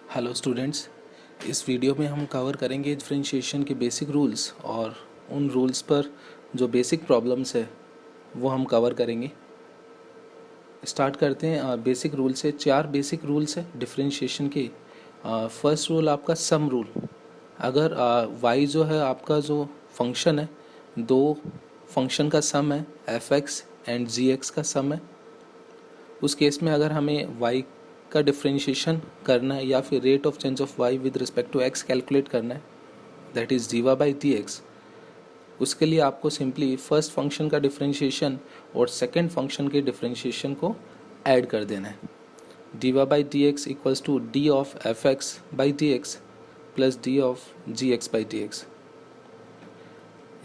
Hello students, इस video में हम कवर करेंगे डिफरेंशिएशन के बेसिक रूल्स और उन रूल्स पर जो बेसिक प्रॉब्लम्स है वो हम कवर करेंगे। स्टार्ट करते हैं बेसिक रूल से। 4 बेसिक रूल्स है डिफरेंशिएशन के। फर्स्ट रूल आपका सम रूल। अगर y जो है आपका जो फंक्शन है, दो फंक्शन का सम है, f x and g x का सम है, उस केस में अगर हमें y का डिफरेंशिएशन करना है या फिर rate of change of y with respect to x calculate करना है, that is dy by D x, उसके लिए आपको सिंपली फर्स्ट फंक्शन का डिफरेंशिएशन और सेकंड फंक्शन के डिफरेंशिएशन को ऐड कर देना है। dy by D x equals to d of f x by D x plus d of g x by D x.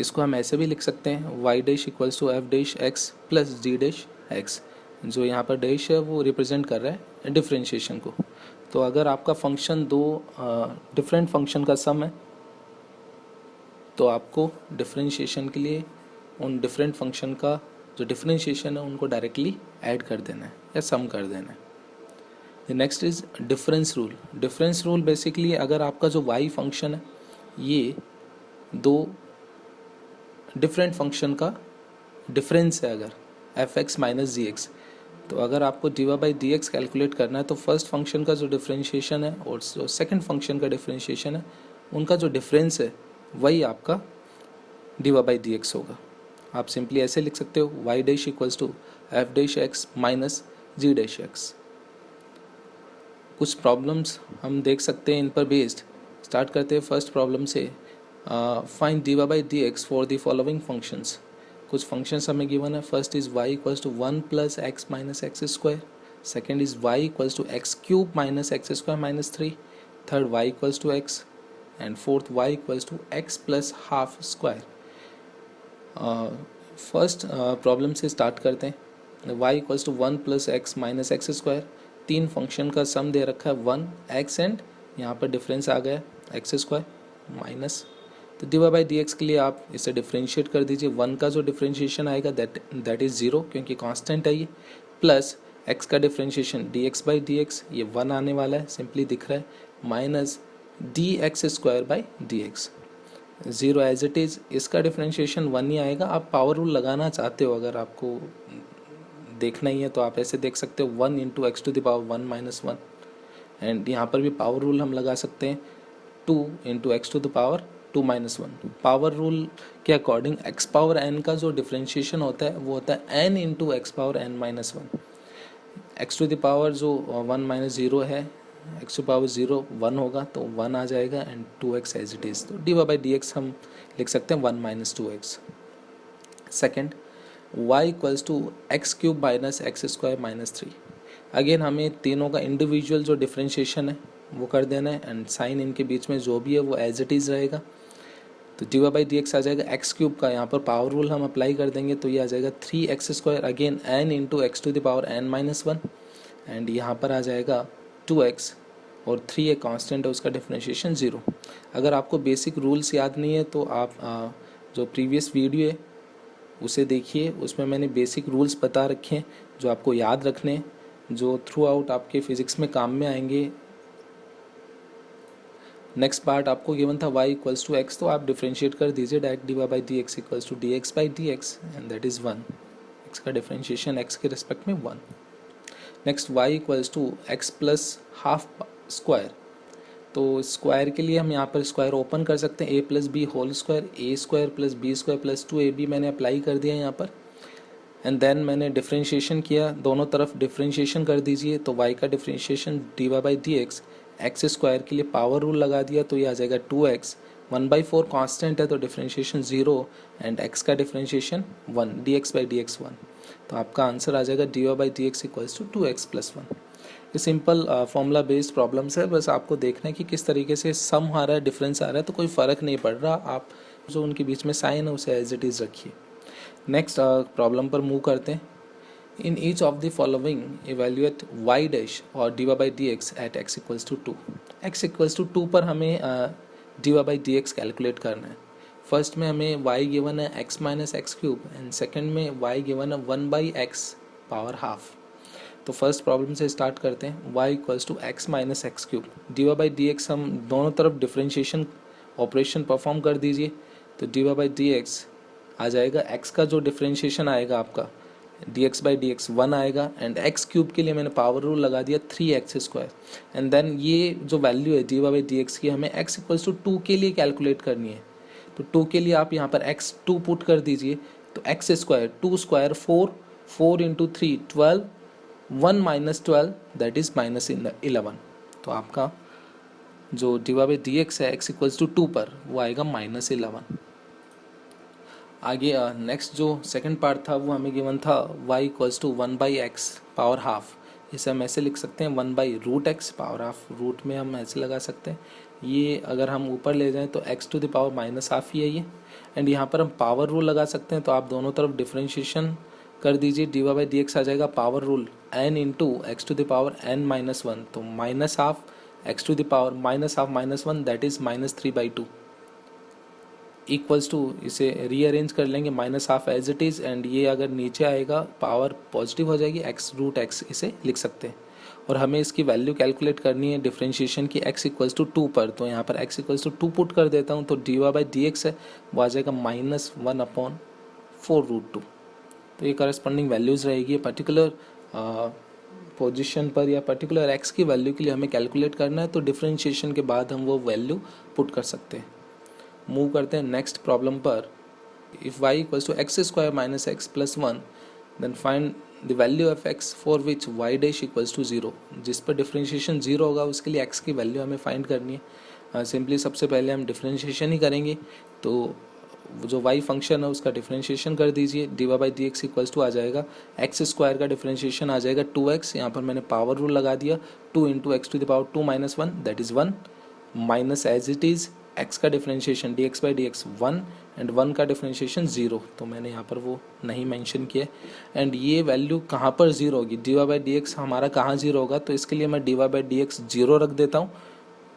इसको हम ऐसे भी लिख सकते हैं, y dash equals to f dash x plus g dash x. जो यहाँ पर डैश है वो रिप्रेजेंट कर रहा है डिफरेंशिएशन को। तो अगर आपका फंक्शन दो डिफरेंट फंक्शन का सम है तो आपको डिफरेंशिएशन के लिए उन डिफरेंट फंक्शन का जो डिफरेंशिएशन है उनको डायरेक्टली ऐड कर देना है या सम कर देना है। The next is difference rule. Difference rule basically अगर आपका जो y फंक्शन है ये दो डिफरेंट फंक्शन का डिफरेंस है, अगर f x minus g x, तो अगर आपको d Y by D x calculate करना है तो फर्स्ट फंक्शन का जो डिफरेंशिएशन है और जो सेकंड फंक्शन का डिफरेंशिएशन है उनका जो डिफरेंस है वही आपका d Y by D x होगा। आप सिंपली ऐसे लिख सकते हो, y dash equals to f dash x minus g dash x. कुछ प्रॉब्लम्स हम देख सकते हैं इन पर बेस्ड। स्टार्ट करते हैं फर्स्ट प्रॉब्लम से। Find d Y by D x for the following functions. कुछ फंक्शंस हमें गिवन है। First is y equals to 1 plus x minus x square, second is y equals to x cube minus x square minus 3, third y equals to x and fourth y equals to x plus half square. First problem से start करते हैं। y equals to 1 plus x minus x square, तीन function का सम दे रखा है 1 x and यहाँ पर difference आ गया एक्स स्क्वायर माइनस, तो D Y by D x के लिए आप इसे डिफ्रेंशिएट कर दीजिए। 1 का जो डिफ्रेंशिएशन आएगा दैट इज़ 0 क्योंकि कांस्टेंट है ये, प्लस x का differentiation d x by D x ये 1 आने वाला है, सिंपली दिख रहा है, minus d x square by D x, 0 as it is. इसका डिफ्रेंशिएशन 1 ही आएगा। आप पावर रूल लगाना चाहते हो, अगर आपको देखना ही है तो आप ऐसे देख सकते हो 1 into x to the power 1 minus 1, and यहाँ पर भी पावर रूल हम लगा सकते हैं 2 into x to the power 2 minus 1। Power rule के अकॉर्डिंग एक्स पावर एन का जो डिफरेंशिएशन होता है वो होता है n into x power n minus 1। X to the power जो 1 माइनस 0 है, एक्स टू पावर 0 1 होगा तो 1 आ जाएगा and 2x as it is. तो D Y by D x हम लिख सकते हैं 1 minus 2x। Second, y equals to x cube minus x square minus 3। Again हमें तीनों का इंडिविजुअल जो डिफरेंशिएशन है वो कर देना है एंड साइन इनके बीच में जो भी है वो एज इट इज़ रहेगा। तो D Y by D x आ जाएगा एक्स क्यूब का, यहाँ पर पावर रूल हम अप्लाई कर देंगे तो ये आ जाएगा 3x square, again n into x to the power n minus 1, and यहाँ पर आ जाएगा 2x और 3 एक कांस्टेंट है उसका डिफरेंशिएशन 0। अगर आपको बेसिक रूल्स याद नहीं है तो आप जो प्रीवियस वीडियो है उसे देखिए, उसमें मैंने बेसिक रूल्स बता रखे हैं जो आपको याद रखने, जो थ्रू आउट आपके फिजिक्स में काम में आएंगे। नेक्स्ट पार्ट आपको गिवन था y इक्वल्स टू एक्स, तो आप डिफ्रेंशिएट कर दीजिए direct, d Y by D x equals to d x by D x and that is 1। X का डिफ्रेंशिएशन एक्स के रिस्पेक्ट में 1। Next y equals to x plus half square, तो square के लिए हम यहाँ पर स्क्वायर ओपन कर सकते हैं, a plus b whole square, a square plus b square plus 2ab मैंने अप्लाई कर दिया यहाँ पर, एंड देन मैंने डिफ्रेंशिएशन किया, दोनों तरफ डिफ्रेंशिएशन कर दीजिए। तो y का differentiation d Y by D x, x square के लिए पावर रूल लगा दिया तो ये आ जाएगा 2x, 1/4 कांस्टेंट है तो डिफ्रेंशिएशन 0 एंड x का differentiation 1, d x by D x 1। तो आपका आंसर आ जाएगा d Y by D x equals to 2x plus 1। ये सिंपल फॉर्मूला बेस्ड प्रॉब्लम्स है, बस आपको देखना है कि किस तरीके से सम आ रहा है डिफरेंस आ रहा है, तो कोई फ़र्क नहीं पड़ रहा, आप जो उनके बीच में साइन है उसे एज इट इज़ रखिए। नेक्स्ट प्रॉब्लम पर मूव करते हैं। In each of the following evaluate y dash और d Y by D x at x equals to 2। x equals to 2 पर हमें d Y by D x calculate करना है। First में हमें y गिवन है x minus x cube and second में y given है 1 बाई एक्स पावर हाफ। तो फर्स्ट प्रॉब्लम से स्टार्ट करते हैं। y equals to x minus x cube, d Y by D x हम दोनों तरफ डिफ्रेंशिएशन ऑपरेशन परफॉर्म कर दीजिए। तो D Y by D x आ जाएगा, x का जो डिफ्रेंशिएशन आएगा आपका d x by D x 1 आएगा, एंड एक्स क्यूब के लिए मैंने पावर रूल लगा दिया 3x²। एंड देन ये जो वैल्यू है d Y by D x की हमें x इक्वल्स टू 2 के लिए कैलकुलेट करनी है। तो 2 के लिए आप यहाँ पर x2 पुट कर दीजिए। तो x², 2 square 4, 4 into 3 12, 1 minus 12 that is minus 11। तो आपका जो d Y by D x है x इक्वल्स टू 2 पर वो आएगा -11। आगे नेक्स्ट जो सेकंड पार्ट था वो हमें गिवन था y equals to 1/x power half. इसे हम ऐसे लिख सकते हैं 1/√x पावर हाफ, रूट में हम ऐसे लगा सकते हैं। ये अगर हम ऊपर ले जाएं तो x to the power minus half ही है ये। एंड यहाँ पर हम पावर रूल लगा सकते हैं, तो आप दोनों तरफ डिफ्रेंशिएशन कर दीजिए। D Y by D x आ जाएगा power rule n into x to the power n-1, तो minus half x to the power minus half -1 that is -3/2 equals to, इसे रीअरेंज कर लेंगे minus half as it is, and ये अगर नीचे आएगा पावर पॉजिटिव हो जाएगी, x√x इसे लिख सकते हैं। और हमें इसकी वैल्यू कैलकुलेट करनी है डिफरेंशिएशन की x इक्वल्स टू 2 पर। तो यहाँ पर x इक्वल्स टू 2 पुट कर देता हूँ, तो D Y by D x है वो आ जाएगा -1/4√2। तो ये करस्पॉन्डिंग वैल्यूज़ रहेगी। पर्टिकुलर पोजीशन पर या पर्टिकुलर x की वैल्यू के लिए हमें कैलकुलेट करना है, तो डिफरेंशिएशन के बाद हम वो वैल्यू पुट कर सकते हैं। मूव करते हैं नेक्स्ट प्रॉब्लम पर। If y equals to x² minus x plus 1 then find the value of x for which y dash equals to 0। जिस पर डिफरेंशिएशन 0 होगा उसके लिए x की वैल्यू हमें फाइंड करनी है। सिंपली सबसे पहले हम डिफरेंशिएशन ही करेंगे, तो जो y फंक्शन है उसका डिफरेंशिएशन कर दीजिए। D Y by D x equals to आ जाएगा x² का डिफरेंशिएशन आ जाएगा 2x, यहाँ पर मैंने पावर रूल लगा दिया 2 into x to the power 2-1 that is 1 minus as it is x का differentiation d x by D x 1 and 1 का डिफरेंशिएशन 0, तो मैंने यहाँ पर वो नहीं मेंशन किया। एंड ये वैल्यू कहाँ पर 0 होगी, d Y by D x हमारा कहाँ 0 होगा, तो इसके लिए मैं d Y by D x 0 रख देता हूँ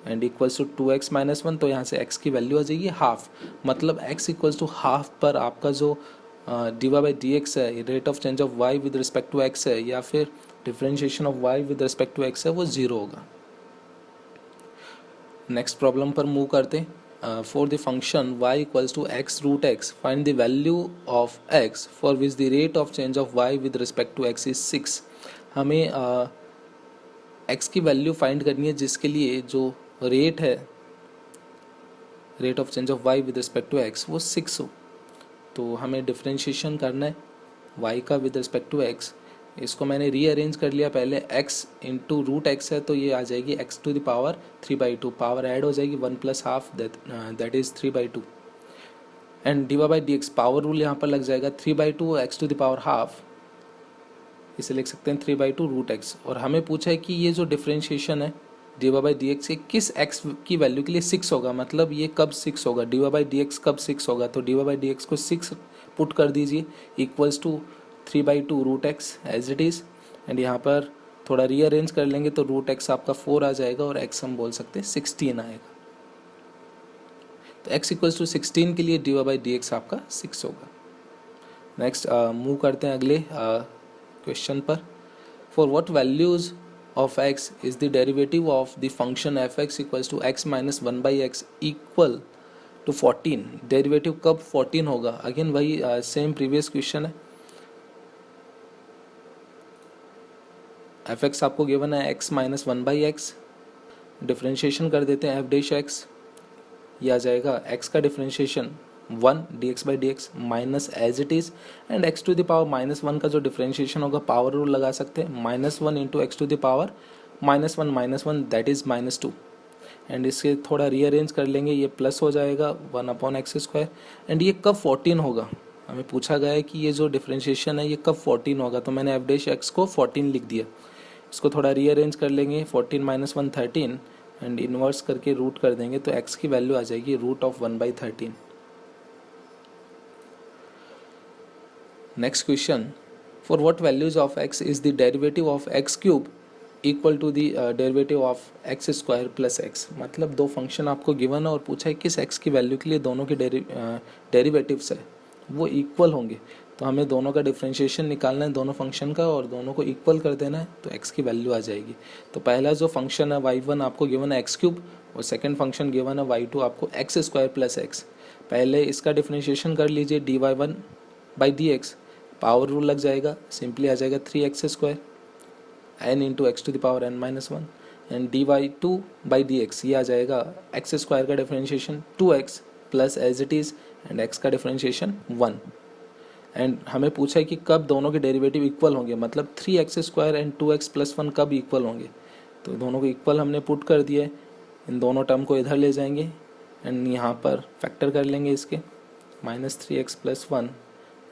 and equals to 2x minus 1। तो यहाँ से x की वैल्यू आ जाएगी हाफ, मतलब x इक्वल्स टू हाफ पर आपका जो d Y by D x है, rate of change of y with respect to x है, या फिर differentiation of y with respect to x है, वो 0 होगा। नेक्स्ट प्रॉब्लम पर मूव करते हैं। For the function y equals to x√x find the value of x for which the rate of change of y with respect to x is 6। हमें x की value find करनी है जिसके लिए जो रेट है, rate of change of y with respect to x वो 6 हो। तो हमें डिफरेंशिएशन करना है y का विद रिस्पेक्ट टू x। इसको मैंने रीअरेंज कर लिया पहले, x इंटू √x है तो ये आ जाएगी x to the power 3/2, power add हो जाएगी 1 plus half that is 3/2। And d Y by D x power rule यहाँ पर लग जाएगा 3/2 x to the power half, इसे लिख सकते हैं 3/2√x। और हमें पूछा है कि ये जो डिफरेंशिएशन है d Y by D x के किस x की वैल्यू के लिए 6 होगा, मतलब ये कब 6 होगा, d Y by D x कब 6 होगा। तो D Y by D x को 6 पुट कर दीजिए equals to 3/2√x as it is. And यहाँ पर थोड़ा रीअरेंज कर लेंगे तो √x आपका 4 आ जाएगा और x हम बोल सकते हैं 16 आएगा। तो x इक्वल्स टू 16 के लिए d Y by D x आपका 6 होगा। नेक्स्ट मूव करते हैं अगले क्वेश्चन पर। For what values of x is the derivative of the function f x equals to x minus 1/x equal to 14। Derivative कब 14 होगा, अगेन वही सेम प्रीवियस क्वेश्चन है। एफ एक्स आपको गिवन है x माइनस 1/x, डिफ्रेंशिएशन कर देते हैं F dash x, यह आ जाएगा x का differentiation 1 d x by D x minus as it is, and x to the power -1 का जो डिफ्रेंशिएशन होगा पावर रूल लगा सकते हैं -1 into x to the power -1 that is -2। And इसके थोड़ा रीअरेंज कर लेंगे, ये प्लस हो जाएगा 1/x²। एंड ये कब 14 होगा, हमें पूछा गया है कि ये जो डिफ्रेंशिएशन है ये कब 14 होगा, तो मैंने एफ डैश एक्स को 14 लिख दिया। इसको थोड़ा रीअरेंज कर लेंगे, 14 माइनस 1 13 एंड इन्वर्स करके रूट कर देंगे तो x की वैल्यू आ जाएगी √1/13। Next question, for what values of x is the derivative of x³ equal to the derivative of x² plus x। मतलब दो फंक्शन आपको गिवन है और पूछा है किस x की वैल्यू के लिए दोनों के डेरिवेटिव्स है वो इक्वल होंगे। तो हमें दोनों का डिफरेंशिएशन निकालना है, दोनों फंक्शन का, और दोनों को इक्वल कर देना है, तो x की वैल्यू आ जाएगी। तो पहला जो फंक्शन है y1 आपको गिवन है x क्यूब, और सेकंड फंक्शन गिवन है y2 आपको एक्स स्क्वायर प्लस एक्स। पहले इसका डिफरेंशिएशन कर लीजिए, dy1 by D x, power rule लग जाएगा, सिंपली आ जाएगा 3x square n into x to the power n minus 1, and dy2 by D x, ये आ जाएगा एक्स स्क्वायर का differentiation 2x plus as it is, and x का differentiation 1। And हमें पूछा है कि कब दोनों के डेरिवेटिव इक्वल होंगे, मतलब 3x square and 2x plus 1 कब इक्वल होंगे। तो दोनों को इक्वल हमने पुट कर दिया है, इन दोनों टर्म को इधर ले जाएंगे एंड यहाँ पर फैक्टर कर लेंगे इसके, -3x प्लस 1,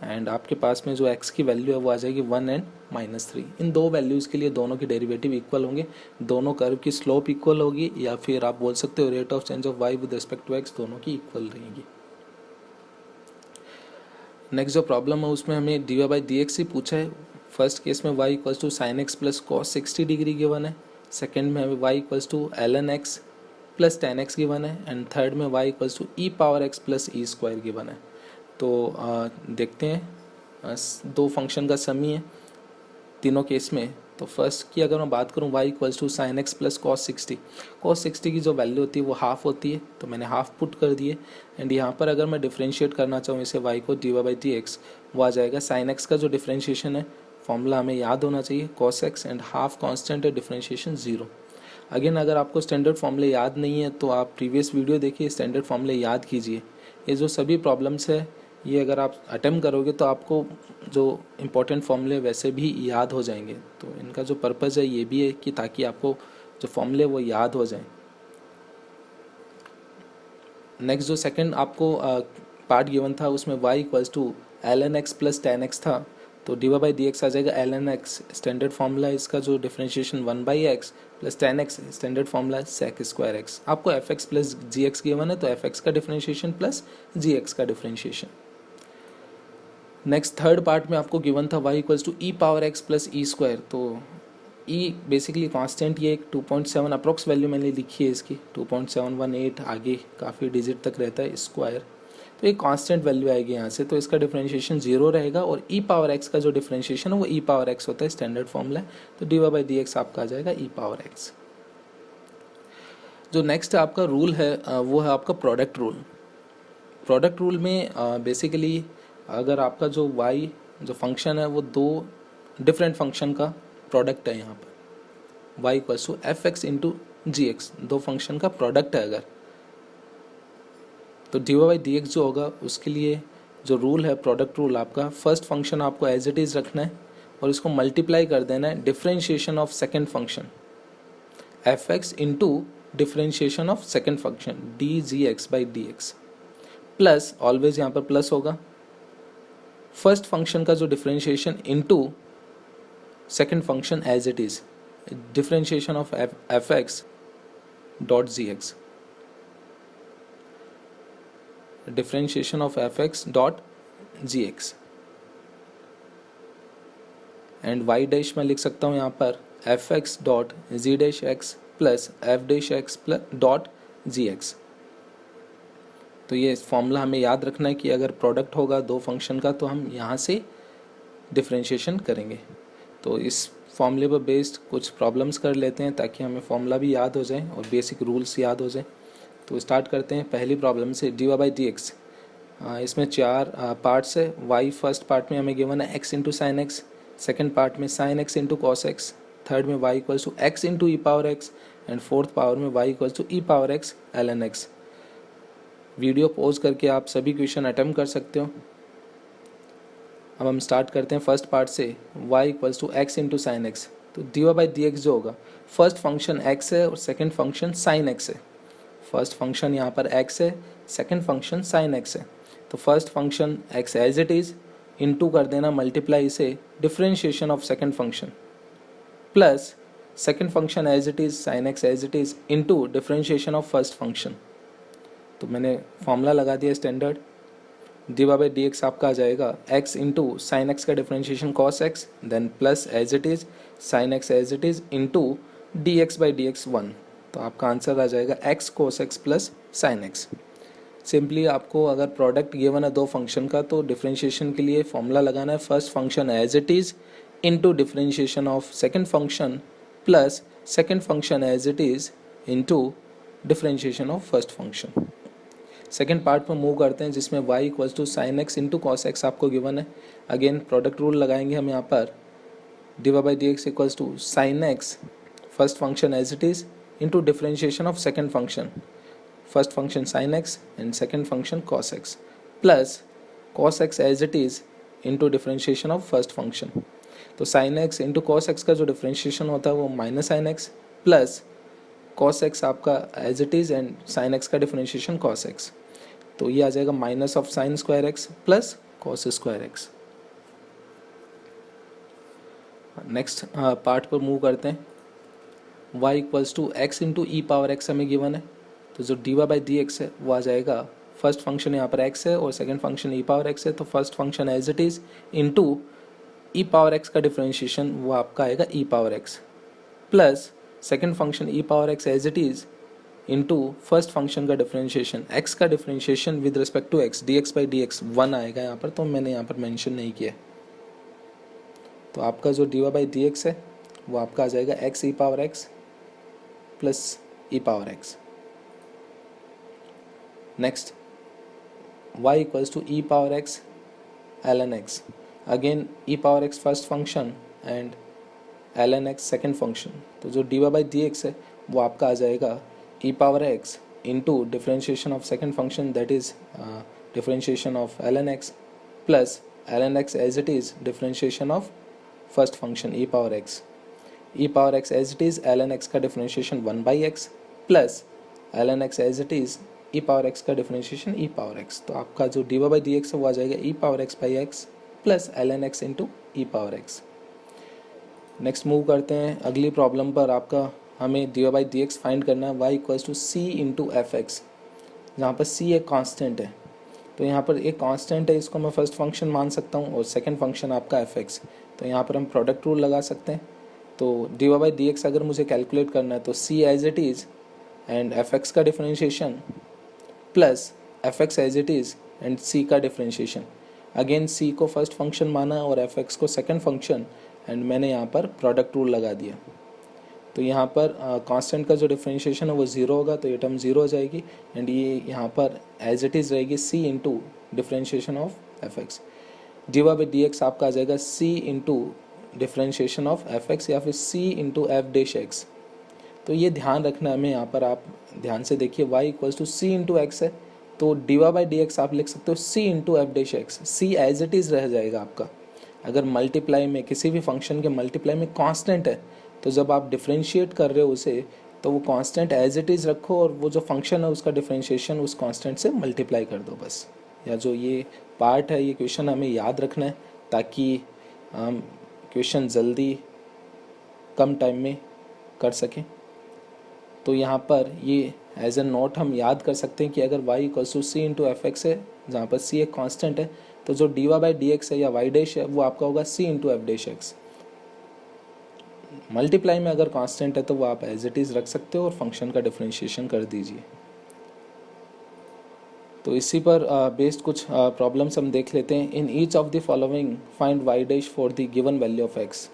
एंड आपके पास में जो x की वैल्यू है वो आ जाएगी 1 एंड -3। इन दो वैल्यूज़ के लिए दोनों के डेरिवेटिव इक्वल होंगे, दोनों कर्व की स्लोप इक्वल होगी, या फिर आप बोल सकते हो rate of change of y with respect to x दोनों की इक्वल रहेगी। नेक्स्ट जो प्रॉब्लम है उसमें हमें dy बाई डी एक्स ही पूछा है। फर्स्ट केस में y equals to sine x plus cos 60 degree given है, सेकेंड में हमें y equals to ln x plus ten x given है, एंड थर्ड में y equals to e power x plus e square given है। तो देखते हैं, दो फंक्शन का सम ही है तीनों केस में। तो फर्स्ट की अगर मैं बात करूं, y equals to sine x plus cos 60 की जो वैल्यू होती है वो हाफ होती है, तो मैंने हाफ पुट कर दिए। एंड यहाँ पर अगर मैं डिफरेंशिएट करना चाहूँ इसे y को dy बाई डी एक्स, वो आ जाएगा साइन एक्स का जो डिफरेंशिएशन है, फॉर्मूला हमें याद होना चाहिए cos x, and half constant है, डिफरेंशिएशन 0। अगेन अगर आपको स्टैंडर्ड फॉर्मूले याद नहीं है तो आप प्रीवियस वीडियो देखिए, स्टैंडर्ड फॉर्मूले याद कीजिए। ये जो सभी प्रॉब्लम्स है ये अगर आप अटेम्प्ट करोगे तो आपको जो इम्पोर्टेंट फॉर्मूले वैसे भी याद हो जाएंगे। तो इनका जो पर्पज़ है ये भी है कि ताकि आपको जो फॉर्मूले वो याद हो जाएं। नेक्स्ट जो सेकंड आपको पार्ट गिवन था उसमें y equals to ln x plus ten x था, तो dy बाई डी एक्स आ जाएगा ln x, स्टैंडर्ड फॉर्मूला है इसका जो differentiation 1 by x plus ten x, standard formula है सेक स्क्वायर एक्स। आपको f x plus g x given है, तो एफ एक्स का डिफरेंशिएशन प्लस जी एक्स का डिफरेंशिएशन। नेक्स्ट थर्ड पार्ट में आपको गिवन था y equals to e power x plus e square, तो ई बेसिकली कांस्टेंट, ये एक 2.7 अप्रोक्स वैल्यू मैंने लिखी है इसकी, 2.718 आगे काफ़ी डिजिट तक रहता है स्क्वायर, तो एक कांस्टेंट वैल्यू आएगी यहाँ से, तो इसका डिफरेंशिएशन 0 रहेगा। और ई पावर एक्स का जो डिफरेंशिएशन है वो ई पावर एक्स होता है, स्टैंडर्ड फॉर्मूला है, तो D Y by D x आपका आ जाएगा ई पावर एक्स। जो नेक्स्ट आपका रूल है वो है आपका प्रोडक्ट रूल। प्रोडक्ट रूल में बेसिकली अगर आपका जो y जो फंक्शन है वो दो डिफरेंट फंक्शन का प्रोडक्ट है, यहाँ पर y equals to f x into g x, दो फंक्शन का प्रोडक्ट है अगर, तो D Y by D x जो होगा उसके लिए जो रूल है प्रोडक्ट रूल, आपका फर्स्ट फंक्शन आपको एज इट इज़ रखना है और इसको मल्टीप्लाई कर देना है differentiation of second function f x into differentiation of second function d g x by D x, plus always यहाँ पर प्लस होगा, फर्स्ट फंक्शन का जो differentiation into second function as it is, differentiation of f x dot g x, differentiation of f x dot g x, and y dash में लिख सकता हूँ यहाँ पर f x dot g dash x plus f dash x plus dot g x. तो ये formula हमें याद रखना है कि अगर प्रोडक्ट होगा दो फंक्शन का तो हम यहाँ से डिफरेंशिएशन करेंगे। तो इस फॉर्मूले पर बेस्ड कुछ प्रॉब्लम्स कर लेते हैं ताकि हमें फॉर्मूला भी याद हो जाए और बेसिक रूल्स याद हो जाए। तो स्टार्ट करते हैं पहली प्रॉब्लम से, d Y by D x. इसमें चार पार्ट्स है। वाई फर्स्ट पार्ट में हमें गिवन है x into sine x, second part में sine x into cos x, third में y equals to x into e power x, and fourth power में y equals to e power x l n x. Video pause करके आप सभी question attempt कर सकते हो। अब हम स्टार्ट करते हैं फर्स्ट पार्ट से, y equals to x into sine x. तो D Y by D x जो होगा, फर्स्ट फंक्शन x है और सेकंड फंक्शन साइन x है। फर्स्ट फंक्शन यहाँ पर x है, सेकंड फंक्शन साइन x है। तो first function x as it is into कर देना, मल्टीप्लाई इसे differentiation of second function, plus second function as it is sine x as it is into differentiation of first function. तो मैंने formula लगा दिया standard, d Y by D x आपका आ जाएगा एक्स इंटू साइन एक्स का differentiation cos x, then plus as it is sine x as it is into d x by D x 1। तो आपका आंसर आ जाएगा x cos x plus sine x. Simply आपको अगर product given है दो function का तो डिफरेंशिएशन के लिए फॉर्मूला लगाना है first function as it is into differentiation of second function plus second function as it is into differentiation of first function. Second part पर मूव करते हैं जिसमें y equals to sine x into cos x आपको given है। Again product rule लगाएंगे हम यहाँ पर, d Y by D x equals to sine x first function as it is into differentiation of second function, first function sine x and second function cos x plus cos x as it is into differentiation of first function. तो sine x into cos x का जो differentiation होता है वो minus sine x plus cos x आपका as it is and sine x का differentiation cos x. तो ये आ जाएगा minus of sine square x plus cos square x. Next part पर मूव करते हैं, y equals to x into e power x हमें गिवन है। तो जो d Y by D x है वो आ जाएगा, फर्स्ट फंक्शन यहाँ पर x है और second function e power x है, तो first function as it is into e power x का डिफरेंशिएशन वो आपका आएगा e power x plus second function e power x as it is into first function का differentiation, x का differentiation with respect to x d x by D x 1 आएगा यहाँ पर, तो मैंने यहाँ पर मेंशन नहीं किया। तो आपका जो d Y by D x है वो आपका आ जाएगा x e power x plus e power x. Next y equals to e power x l n x, again e power x first function and l n x second function. तो जो d Y by D x है वो आपका आ जाएगा e power x into differentiation of second function, that is differentiation of ln x plus ln x as it is differentiation of first function e power x as it is ln x का differentiation 1 by x plus ln x as it is e power x का differentiation e power x। तो आपका जो dy by dx है वो आ जाएगा e power x by x plus ln x into e power x। Next move करते हैं अगली प्रॉब्लम पर। आपका हमें d Y by D x find करना है y equals to c into f x, जहाँ पर c एक कांस्टेंट है। तो यहाँ पर एक कांस्टेंट है, इसको मैं फर्स्ट फंक्शन मान सकता हूँ और सेकंड फंक्शन आपका एफ एक्स। तो यहाँ पर हम प्रोडक्ट रूल लगा सकते हैं। तो D Y by D x अगर मुझे कैलकुलेट करना है तो c as it is and f x का differentiation plus f x as it is and c का डिफरेंशिएशन। अगेन c को फर्स्ट फंक्शन माना और एफ एक्स को सेकेंड फंक्शन, एंड मैंने यहाँ पर प्रोडक्ट रूल लगा दिया। तो यहाँ पर कांस्टेंट का जो डिफरेंशिएशन है वो ज़ीरो होगा, तो ये टर्म ज़ीरो हो जाएगी एंड ये यहाँ पर एज इट इज़ रहेगी c into differentiation of f x. D Y by D x आपका आ जाएगा c into differentiation of f x या फिर c into f dash x. तो ये ध्यान रखना है हमें, यहाँ पर आप ध्यान से देखिए y equals to c into x है, तो D Y by D x आप लिख सकते हो c into f dash x. c as it is रह जाएगा आपका। अगर मल्टीप्लाई में किसी भी फंक्शन के मल्टीप्लाई में कांस्टेंट है तो जब आप डिफरेंशिएट कर रहे हो उसे तो वो कांस्टेंट एज इट इज़ रखो और वो जो फंक्शन है उसका डिफरेंशिएशन उस कांस्टेंट से मल्टीप्लाई कर दो बस। या जो ये पार्ट है ये क्वेश्चन हमें याद रखना है ताकि हम क्वेश्चन जल्दी कम टाइम में कर सकें। तो यहाँ पर ये एज ए नोट हम याद कर सकते हैं कि अगर y equals to c into f x है, जहाँ पर c एक कांस्टेंट है, तो जो d Y by D x है या y डैश है वो आपका होगा c into f dash x. Multiply में अगर कांस्टेंट है तो वो आप एज इट इज़ रख सकते हो और फंक्शन का डिफरेंशिएशन कर दीजिए। तो इसी पर बेस्ड कुछ प्रॉब्लम्स हम देख लेते हैं। In each of the following find y dash for the given value of x।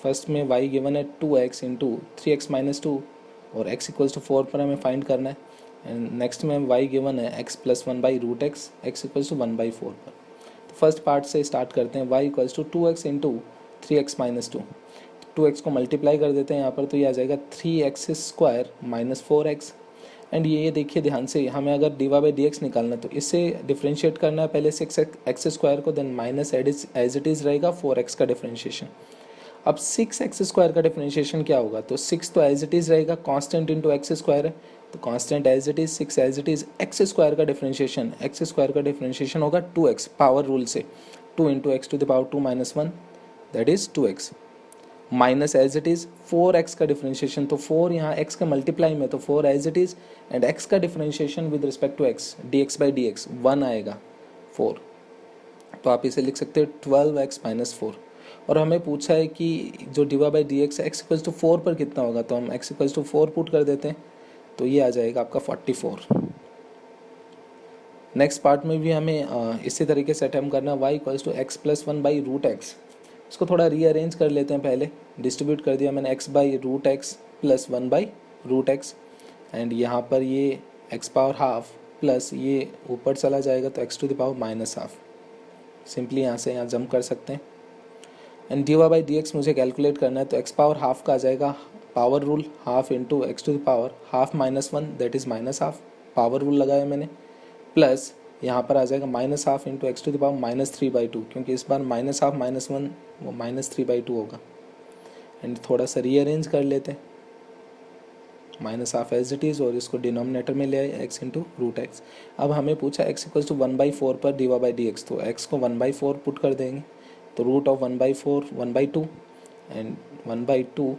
First में y गिवन है 2x इंटू 3x माइनस 2 और x इक्वल्स टू 4 पर हमें फाइंड करना है। एंड नेक्स्ट में y गिवन है x plus 1 by root x, x equals to 1 by 4 पर। तो फर्स्ट पार्ट से स्टार्ट करते हैं। y equals to 2x into 3x minus 2, 2x को मल्टीप्लाई कर देते हैं यहाँ पर, तो ये आ जाएगा 3x square minus 4x। And ये देखिए ध्यान से, हमें अगर d Y by D x निकालना है तो इससे डिफरेंशिएट करना है पहले 6x स्क्वायर को, then minus as it is रहेगा 4x का डिफरेंशिएशन। अब 6x स्क्वायर का डिफरेंशिएशन क्या होगा, तो 6 तो एज इट इज़ रहेगा, कांस्टेंट इंटू एक्स स्क्वायर है, तो constant as it is 6 as it is x square का डिफरेंशिएशन, एक्स स्क्वायर का डिफरेंशिएशन होगा 2x पावर रूल से, 2 into x to the power 2 minus 1 that is 2x minus as it is 4x का differentiation. तो 4 यहाँ x का multiply में, तो 4 as it is and x का differentiation with respect to x dx by dx 1 आएगा 4, तो आप इसे लिख सकते हो 12x माइनस 4। और हमें पूछा है कि जो d Y by D x x equals to 4 पर कितना होगा, तो हम x इक्वल्स टू 4 पुट कर देते हैं, तो ये आ जाएगा आपका 44। नेक्स्ट पार्ट में भी हमें इसी तरीके से अटैम्प्ट करना है y equals to x plus one by root x. इसको थोड़ा रीअरेंज कर लेते हैं। पहले डिस्ट्रीब्यूट कर दिया मैंने x by root x plus one by root x, and यहाँ पर ये x पावर हाफ प्लस ये ऊपर चला जाएगा तो x to the power minus half. Simply यहाँ से यहाँ जंप कर सकते हैं। एंड d Y by D x मुझे कैलकुलेट करना है, तो x पावर हाफ का आ जाएगा power rule half into x to the power half minus one, that is minus half, power rule लगाया मैंने, प्लस यहाँ पर आ जाएगा minus half into x to the power minus three by two, क्योंकि इस बार माइनस हाफ माइनस वन वो माइनस थ्री बाई टू होगा। एंड थोड़ा सा रीअरेंज कर लेते हैं, minus half as it is और इसको डिनोमिनेटर में ले आए एक्स इंटू रूट एक्स। अब हमें पूछा x equals to one by four पर d Y by D x, तो एक्स को वन बाई फोर पुट कर देंगे, तो root of one by four one by two, and one by two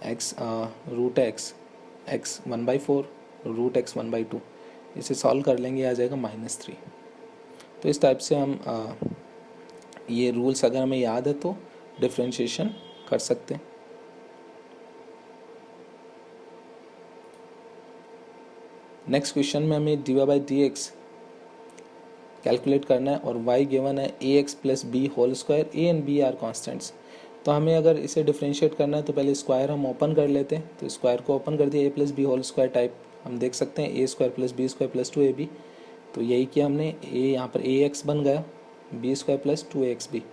x root x, x one by four root x one by two, इसे solve कर लेंगे, आ जाएगा माइनस थ्री। तो इस टाइप से हम ये रूल्स अगर हमें याद है तो डिफ्रेंशिएशन कर सकते हैं। नेक्स्ट क्वेश्चन में हमें d Y by D x calculate करना है और y गिवन है a x plus b whole square, a and b are constants. तो हमें अगर इसे डिफ्रेंशिएट करना है तो पहले स्क्वायर हम ओपन कर लेते हैं, तो स्क्वायर को ओपन कर दिया, a plus b whole square type हम देख सकते हैं, a square plus b square plus two a b. तो यही किया हमने, ए यहाँ पर ए एक्स बन गया, बी स्क्वायर प्लस टू ए एक्स बी।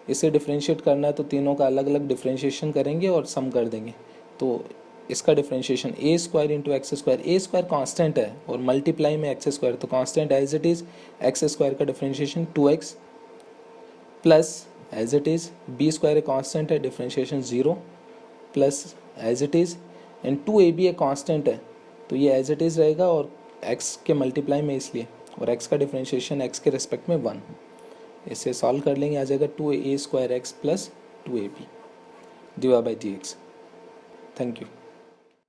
इसे डिफ्रेंशिएट करना है तो तीनों का अलग अलग डिफ्रेंशिएशन करेंगे और सम कर देंगे। तो इसका differentiation a square into x square, a square constant है और मल्टीप्लाई में एक्स स्क्वायर, तो constant as it is x square का differentiation two x plus as it is b square constant है, differentiation zero plus as it is, and two a b a constant है तो ये as it is रहेगा और x के multiply में इसलिए, और एक्स का डिफ्रेंशिएशन एक्स के रेस्पेक्ट में वन। इसे सॉल्व कर लेंगे, आ जाएगा two a square x plus two a b d Y by D x. Thank you.